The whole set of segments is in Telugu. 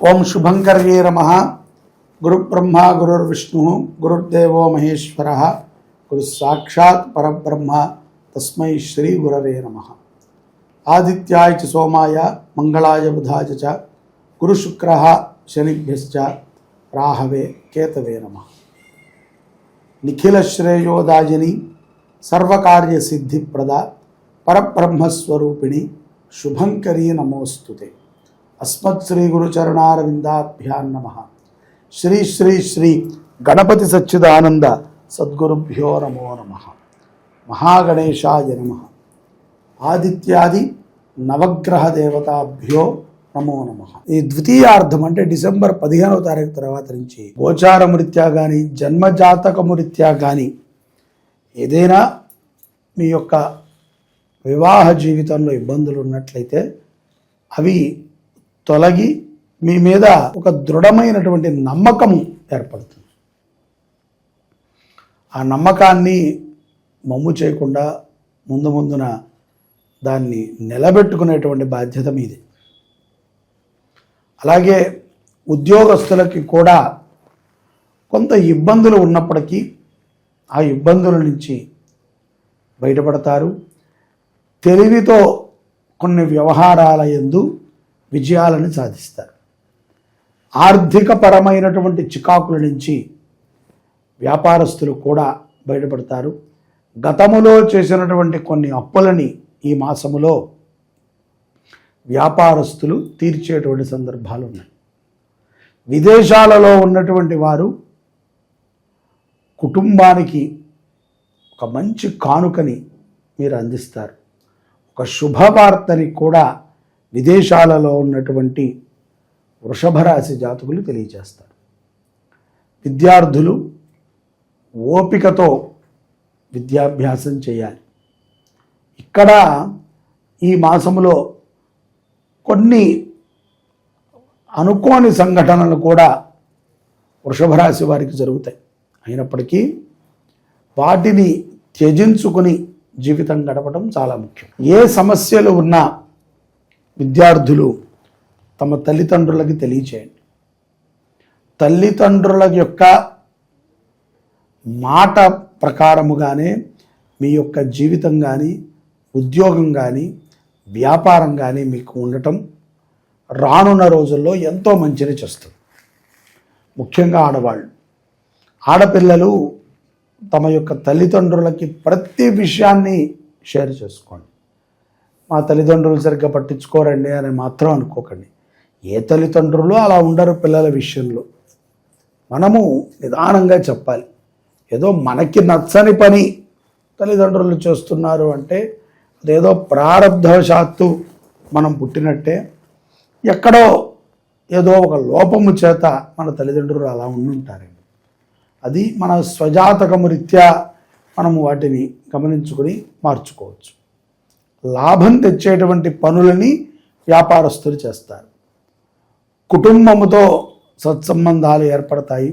ఓం శుభంకర్యే నమః. గురుబ్రహ్మ గురుర్విష్ణు గురుర్దేవో మహేశ్వర గురు సాక్షాత్ పరబ్రహ్మ తస్మై శ్రీ గురవే నమః. ఆదిత్యాయ చ సోమాయ మంగళాయ బుధాయ చ గురు శుక్ర శనిభ్యశ్చ రాహవే కేతవే నమః. నిఖిల శ్రేయోదాయిని సర్వకార్య సిద్ధిప్రద పరబ్రహ్మస్వరూపిణి శుభంకరీ నమోస్తుతే. అస్మత్ శ్రీ గురుచరణారవిందాభ్యాం నమః. శ్రీ శ్రీ శ్రీ గణపతి సచ్చిదానంద సద్గురుభ్యో నమో నమః. మహాగణేశాయ నమః. ఆదిత్యాది నవగ్రహ దేవతాభ్యో నమో నమః. ఈ ద్వితీయార్థం అంటే డిసెంబర్ 15వ తారీఖు తర్వాత నుంచి గోచారమృత్యా కానీ జన్మజాతకమృత్యా కానీ ఏదైనా మీ యొక్క వివాహ జీవితంలో ఇబ్బందులు ఉన్నట్లయితే అవి తొలగి మీ మీద ఒక దృఢమైనటువంటి నమ్మకము ఏర్పడుతుంది. ఆ నమ్మకాన్ని మమ్ము చేయకుండా ముందున దాన్ని నిలబెట్టుకునేటువంటి బాధ్యత మీది. అలాగే ఉద్యోగస్తులకి కూడా కొంత ఇబ్బందులు ఉన్నప్పటికీ ఆ ఇబ్బందుల నుంచి బయటపడతారు. తెలివితో కొన్ని వ్యవహారాల యందు విజయాలను సాధిస్తారు. ఆర్థిక పరమైనటువంటి చికాకుల నుంచి వ్యాపారస్తులు కూడా బయటపడతారు. గతములో చేసినటువంటి కొన్ని అప్పులని ఈ మాసములో వ్యాపారస్తులు తీర్చేటువంటి సందర్భాలు ఉన్నాయి. విదేశాలలో ఉన్నటువంటి వారు కుటుంబానికి ఒక మంచి కానుకని మీరు అందిస్తారు. ఒక శుభవార్తని కూడా విదేశాలలో ఉన్నటువంటి వృషభ రాశి జాతకులు తెలియజేస్తారు. విద్యార్థులు ఓపికతో విద్యాభ్యాసం చేయాలి. ఇక్కడ ఈ మాసములో కొన్ని అనుకోని సంఘటనలు కూడా వృషభ రాశి వారికి జరుగుతాయి. అయినప్పటికీ వాటిని త్యజించుకుని జీవితం గడపడం చాలా ముఖ్యం. ఏ సమస్యలు ఉన్నా విద్యార్థులు తమ తల్లిదండ్రులకి తెలియచేయండి. తల్లిదండ్రుల యొక్క మాట ప్రకారముగానే మీ యొక్క జీవితం కానీ ఉద్యోగం కానీ వ్యాపారం కానీ మీకు ఉండటం రానున్న రోజుల్లో ఎంతో మంచిని చేస్తుంది. ముఖ్యంగా ఆడవాళ్ళు, ఆడపిల్లలు తమ యొక్క తల్లిదండ్రులకి ప్రతి విషయాన్ని షేర్ చేసుకోండి. మా తల్లిదండ్రులు సరిగ్గా పట్టించుకోరండి అని మాత్రం అనుకోకండి. ఏ తల్లిదండ్రులు అలా ఉండరు పిల్లల విషయంలో. మనము నిదానంగా చెప్పాలి. ఏదో మనకి నచ్చని పని తల్లిదండ్రులు చేస్తున్నారు అంటే అదేదో ప్రారబ్ధవశాత్తు మనం పుట్టినట్టే. ఎక్కడో ఏదో ఒక లోపము చేత మన తల్లిదండ్రులు అలా ఉండుంటారండి. అది మన స్వజాతకము రీత్యా మనము వాటిని గమనించుకొని మార్చుకోవచ్చు. లాభం తెచ్చేటువంటి పనులని వ్యాపారస్తులు చేస్తారు. కుటుంబముతో సత్సంబంధాలు ఏర్పడతాయి.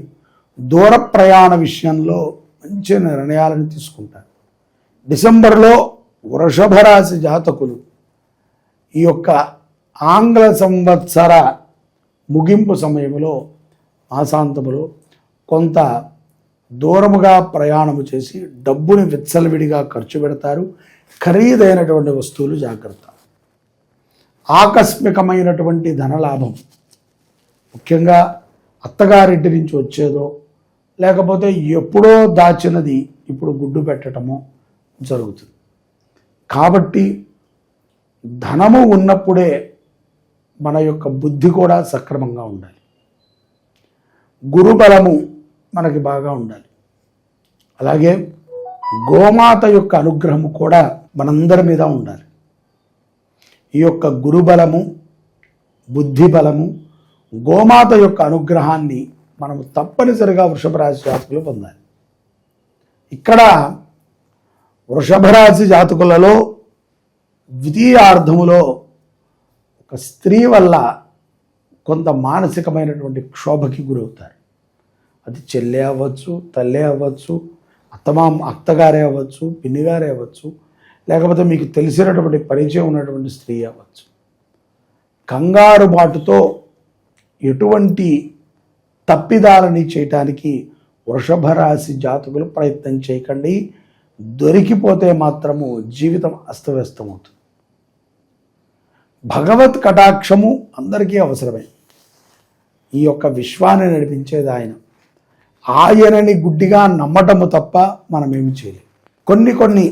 దూర ప్రయాణ విషయంలో మంచి నిర్ణయాలను తీసుకుంటారు. డిసెంబర్లో వృషభ రాశి జాతకులు ఈ యొక్క ఆంగ్ల సంవత్సర ముగింపు సమయంలో మాసాంతములో కొంత దూరముగా ప్రయాణము చేసి డబ్బుని విచ్చలవిడిగా ఖర్చు పెడతారు. ఖరీదైనటువంటి వస్తువులు జాగ్రత్త. ఆకస్మికమైనటువంటి ధనలాభం ముఖ్యంగా అత్తగారింటి నుంచి వచ్చేదో లేకపోతే ఎప్పుడో దాచినది ఇప్పుడు గుడ్డు పెట్టడమో జరుగుతుంది. కాబట్టి ధనము ఉన్నప్పుడే మన యొక్క బుద్ధి కూడా సక్రమంగా ఉండాలి. గురుబలము మనకి బాగా ఉండాలి. అలాగే గోమాత యొక్క అనుగ్రహము కూడా మనందరి మీద ఉండాలి. ఈ యొక్క గురుబలము బుద్ధి బలము గోమాత యొక్క అనుగ్రహాన్ని మనము తప్పనిసరిగా వృషభ రాశి జాతకులు పొందాలి. ఇక్కడ వృషభ రాశి జాతకులలో ద్వితీయార్థములో ఒక స్త్రీ వల్ల కొంత మానసికమైనటువంటి క్షోభకి గురవుతారు. అది చెల్లె అవ్వచ్చు, తల్లే అవ్వచ్చు, అత్తగారే అవ్వచ్చు, పిన్నిగారే అవ్వచ్చు, లేకపోతే మీకు తెలిసినటువంటి పరిచయం ఉన్నటువంటి స్త్రీ అవ్వచ్చు. కంగారు బాటుతో ఎటువంటి తప్పిదాలని చేయటానికి వృషభ రాశి జాతకులు ప్రయత్నం చేయకండి. దొరికిపోతే మాత్రము జీవితం అస్తవ్యస్తమవుతుంది. భగవత్ కటాక్షము అందరికీ అవసరమే. ఈ యొక్క విశ్వాన్ని నడిపించేది ఆయన. ఆయనని గుడ్డిగా నమ్మటము తప్ప మనమేమి చేయలేం. కొన్ని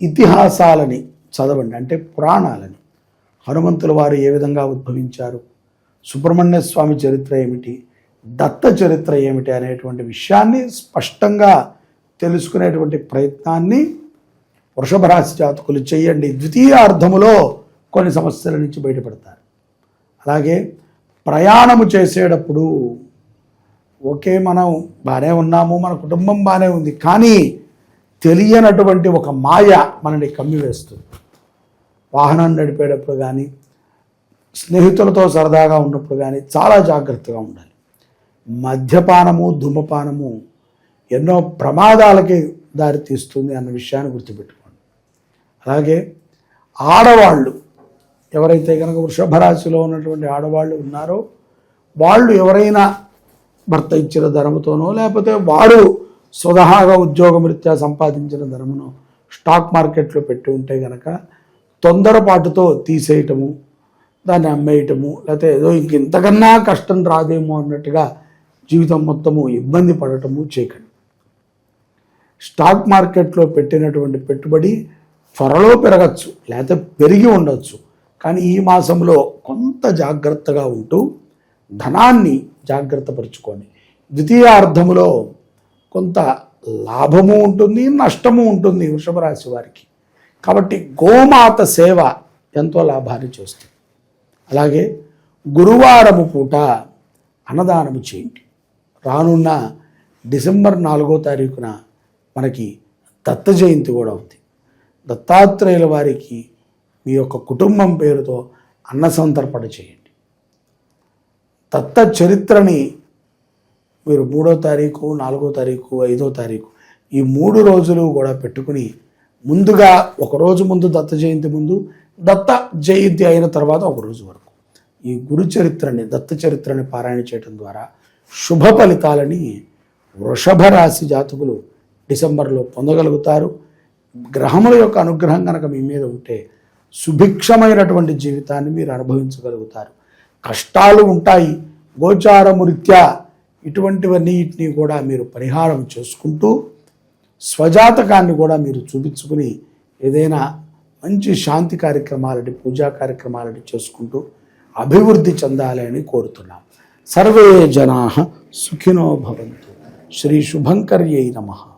ఇతిహాసాలని చదవండి, అంటే పురాణాలని. హనుమంతుల వారు ఏ విధంగా ఉద్భవించారు, సుబ్రహ్మణ్య స్వామి చరిత్ర ఏమిటి, దత్త చరిత్ర ఏమిటి అనేటువంటి విషయాన్ని స్పష్టంగా తెలుసుకునేటువంటి ప్రయత్నాన్ని వృషభ రాశి జాతకులు చేయండి. ద్వితీయార్థములో కొన్ని సమస్యల నుంచి బయటపడతారు. అలాగే ప్రయాణము చేసేటప్పుడు ఓకే, మనం బాగానే ఉన్నాము, మన కుటుంబం బాగానే ఉంది, కానీ తెలియనటువంటి ఒక మాయ మనని కమ్మివేస్తుంది. వాహనం నడిపేటప్పుడు కానీ, స్నేహితులతో సరదాగా ఉన్నప్పుడు కానీ చాలా జాగ్రత్తగా ఉండాలి. మద్యపానము, ధూమపానము ఎన్నో ప్రమాదాలకి దారితీస్తుంది అన్న విషయాన్ని గుర్తుపెట్టుకోండి. అలాగే ఆడవాళ్ళు ఎవరైతే కనుక వృషభ రాశిలో ఉన్నటువంటి ఆడవాళ్ళు ఉన్నారో, వాళ్ళు ఎవరైనా భర్త ఇచ్చిన ధనముతోనో లేకపోతే వాడు స్వతహాగా ఉద్యోగరీత్యా సంపాదించిన ధనమును స్టాక్ మార్కెట్లో పెట్టి ఉంటే కనుక తొందరపాటుతో తీసేయటము, దాన్ని అమ్మేయటము, లేకపోతే ఏదో ఇంతకన్నా కష్టం రాదేమో అన్నట్టుగా జీవితం మొత్తము ఇబ్బంది పడటము చేయకండి. స్టాక్ మార్కెట్లో పెట్టినటువంటి పెట్టుబడి త్వరలో పెరగచ్చు, లేకపోతే పెరిగి ఉండొచ్చు. కానీ ఈ మాసంలో కొంత జాగ్రత్తగా ఉంటూ ధనాన్ని జాగ్రత్త పరుచుకోండి. ద్వితీయార్థములో కొంత లాభము ఉంటుంది, నష్టము ఉంటుంది వృషభ రాశి వారికి. కాబట్టి గోమాత సేవ ఎంతో లాభాన్ని చేస్తుంది. అలాగే గురువారము పూట అన్నదానము చేయండి. రానున్న డిసెంబర్ 4వ తారీఖున మనకి దత్త జయంతి కూడా ఉంది. దత్తాత్రేయుల వారికి మీ యొక్క కుటుంబం పేరుతో అన్న సంతర్పణ చేయండి. దత్త చరిత్రని మీరు 3వ తారీఖు, 4వ తారీఖు, 5వ తారీఖు ఈ 3 రోజులు కూడా పెట్టుకుని ముందుగా ఒకరోజు ముందు దత్త జయంతి ముందు, దత్త జయంతి అయిన తర్వాత ఒక రోజు వరకు ఈ గురు చరిత్రని, దత్త చరిత్రని పారాయణ చేయడం ద్వారా శుభ ఫలితాలని వృషభ రాశి జాతకులు డిసెంబర్లో పొందగలుగుతారు. గ్రహముల యొక్క అనుగ్రహం కనుక మీ మీద ఉంటే సుభిక్షమైనటువంటి జీవితాన్ని మీరు అనుభవించగలుగుతారు. కష్టాలు ఉంటాయి, గోచారము రీత్యా ఇటువంటివన్నిటిని కూడా మీరు పరిహారం చేసుకుంటూ స్వజాతకాన్ని కూడా మీరు చూపించుకుని ఏదైనా మంచి శాంతి కార్యక్రమాలని, పూజా కార్యక్రమాలని చేసుకుంటూ అభివృద్ధి చెందాలి అని కోరుతున్నాం. సర్వే జనాః సుఖినో భవంతు. శ్రీ శుభంకర్యై నమః.